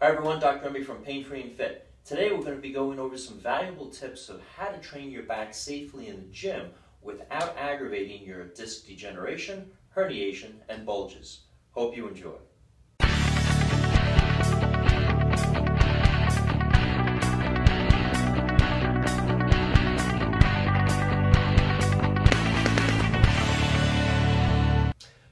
Hi everyone, Dr. Emmy from Pain Free and Fit. Today we're going to be going over some valuable tips of how to train your back safely in the gym without aggravating your disc degeneration, herniation, and bulges. Hope you enjoy.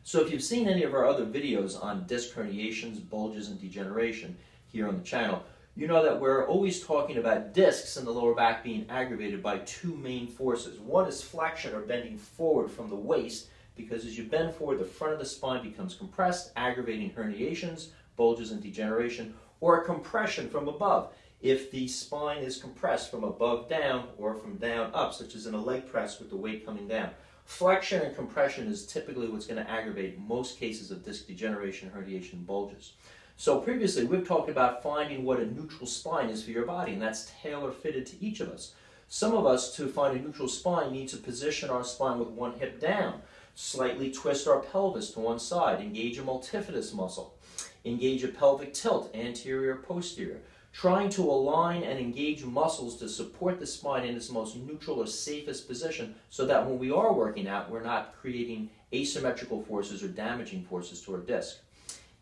So if you've seen any of our other videos on disc herniations, bulges, and degeneration here on the channel, you know that we're always talking about discs in the lower back being aggravated by two main forces. One is flexion or bending forward from the waist, because as you bend forward, the front of the spine becomes compressed, aggravating herniations, bulges, and degeneration, or compression from above, if the spine is compressed from above down or from down up, such as in a leg press with the weight coming down. Flexion and compression is typically what's going to aggravate most cases of disc degeneration, herniation, and bulges. So previously we've talked about finding what a neutral spine is for your body, and that's tailor-fitted to each of us. Some of us, to find a neutral spine, need to position our spine with one hip down, slightly twist our pelvis to one side, engage a multifidus muscle, engage a pelvic tilt, anterior, posterior, trying to align and engage muscles to support the spine in its most neutral or safest position, so that when we are working out, we're not creating asymmetrical forces or damaging forces to our disc.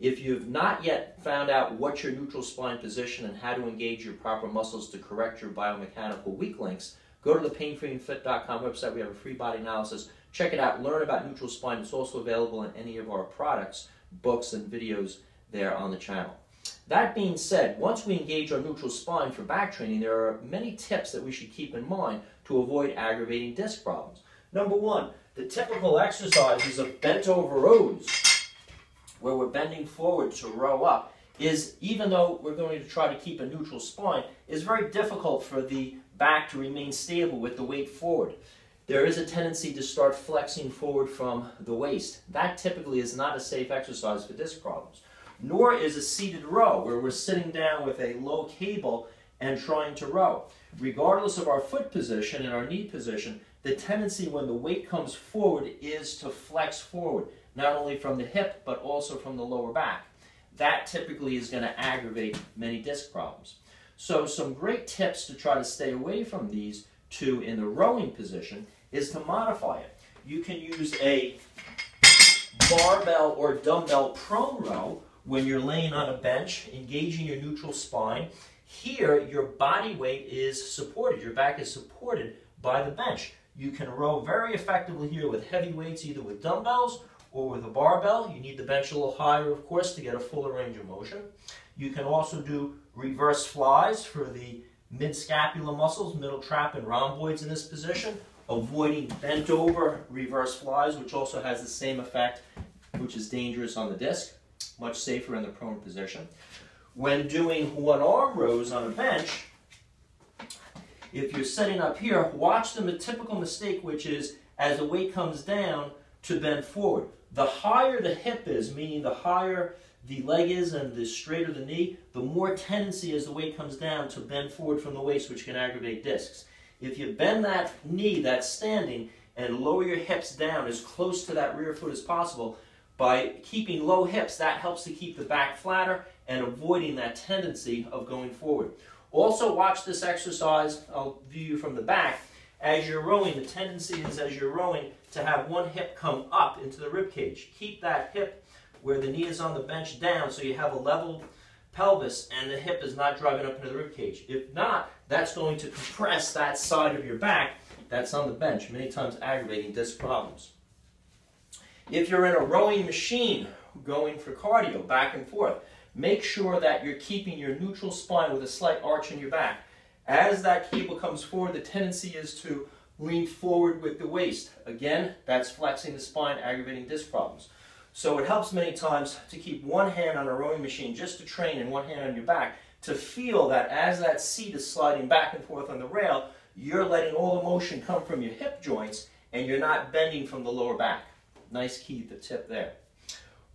If you've not yet found out what's your neutral spine position and how to engage your proper muscles to correct your biomechanical weak links, go to the painfreeandfit.com website. We have a free body analysis. Check it out. Learn about neutral spine. It's also available in any of our products, books, and videos there on the channel. That being said, once we engage our neutral spine for back training, there are many tips that we should keep in mind to avoid aggravating disc problems. Number one, the typical exercises of bent over rows, where we're bending forward to row up, is, even though we're going to try to keep a neutral spine, is very difficult for the back to remain stable with the weight forward. There is a tendency to start flexing forward from the waist. That typically is not a safe exercise for disc problems. Nor is a seated row, where we're sitting down with a low cable and trying to row. Regardless of our foot position and our knee position, the tendency when the weight comes forward is to flex forward, not only from the hip, but also from the lower back. That typically is going to aggravate many disc problems. So some great tips to try to stay away from these two in the rowing position is to modify it. You can use a barbell or dumbbell prone row when you're laying on a bench, engaging your neutral spine. Here, your body weight is supported. Your back is supported by the bench. You can row very effectively here with heavy weights, either with dumbbells or with a barbell. You need the bench a little higher, of course, to get a fuller range of motion. You can also do reverse flies for the mid-scapular muscles, middle trap and rhomboids in this position, avoiding bent over reverse flies, which also has the same effect, which is dangerous on the disc. Much safer in the prone position. When doing one-arm rows on a bench, if you're setting up here, watch the typical mistake, which is, as the weight comes down, to bend forward. The higher the hip is, meaning the higher the leg is and the straighter the knee, the more tendency as the weight comes down to bend forward from the waist, which can aggravate discs. If you bend that knee that's standing and lower your hips down as close to that rear foot as possible, by keeping low hips, that helps to keep the back flatter and avoiding that tendency of going forward. Also watch this exercise. I'll view you from the back. As you're rowing, the tendency is, as you're rowing, to have one hip come up into the rib cage. Keep that hip where the knee is on the bench down, so you have a level pelvis and the hip is not driving up into the rib cage. If not, that's going to compress that side of your back that's on the bench, many times aggravating disc problems. If you're in a rowing machine going for cardio, back and forth, make sure that you're keeping your neutral spine with a slight arch in your back. As that cable comes forward, the tendency is to lean forward with the waist. Again, that's flexing the spine, aggravating disc problems. So it helps many times to keep one hand on a rowing machine just to train and one hand on your back, to feel that as that seat is sliding back and forth on the rail, you're letting all the motion come from your hip joints and you're not bending from the lower back. Nice key to tip there.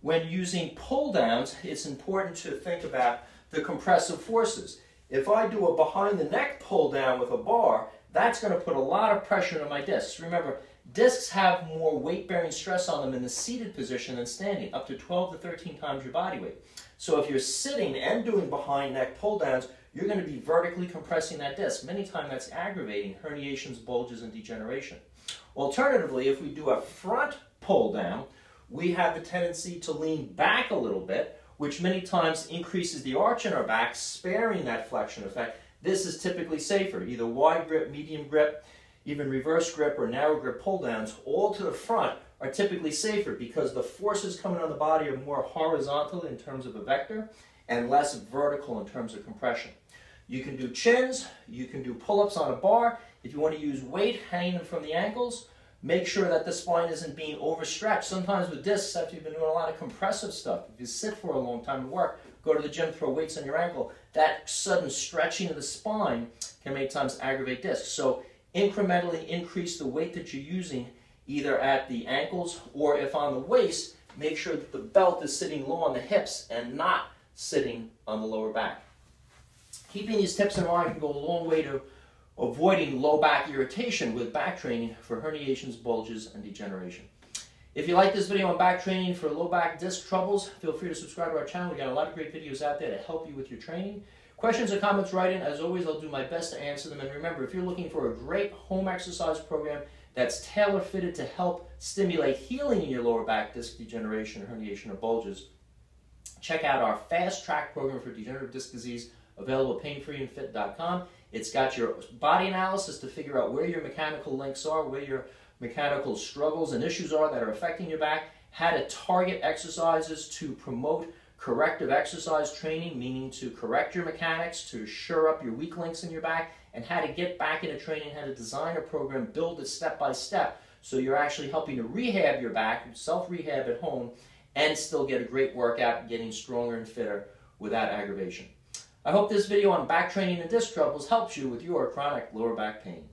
When using pull downs, it's important to think about the compressive forces. If I do a behind the neck pull down with a bar, that's going to put a lot of pressure on my discs. Remember, Discs have more weight-bearing stress on them in the seated position than standing, up to 12 to 13 times your body weight. So if you're sitting and doing behind neck pull-downs, you're going to be vertically compressing that disc. Many times that's aggravating herniations, bulges, and degeneration. Alternatively, if we do a front pull-down, we have the tendency to lean back a little bit, which many times increases the arch in our back, sparing that flexion effect. This is typically safer. Either wide grip, medium grip, even reverse grip or narrow grip pull downs, all to the front, are typically safer because the forces coming on the body are more horizontal in terms of a vector and less vertical in terms of compression. You can do chins, you can do pull-ups on a bar. If you want to use weight hanging from the ankles, make sure that the spine isn't being overstretched. Sometimes with discs, after you've been doing a lot of compressive stuff, if you sit for a long time and work, go to the gym, throw weights on your ankle, that sudden stretching of the spine can many times aggravate discs. So incrementally increase the weight that you're using either at the ankles or if on the waist, make sure that the belt is sitting low on the hips and not sitting on the lower back. Keeping these tips in mind can go a long way to avoiding low back irritation with back training for herniations, bulges, and degeneration. If you like this video on back training for low back disc troubles, feel free to subscribe to our channel. We've got a lot of great videos out there to help you with your training. Questions or comments, write in. As always, I'll do my best to answer them. And remember, if you're looking for a great home exercise program that's tailor-fitted to help stimulate healing in your lower back disc degeneration, herniation, or bulges, check out our Fast Track program for degenerative disc disease, available at painfreeandfit.com. It's got your body analysis to figure out where your mechanical links are, where your mechanical struggles and issues are that are affecting your back, how to target exercises to promote corrective exercise training, meaning to correct your mechanics, to shore up your weak links in your back, and how to get back into training, how to design a program, build it step by step, so you're actually helping to rehab your back, self-rehab at home, and still get a great workout, getting stronger and fitter without aggravation. I hope this video on back training and disc troubles helps you with your chronic lower back pain.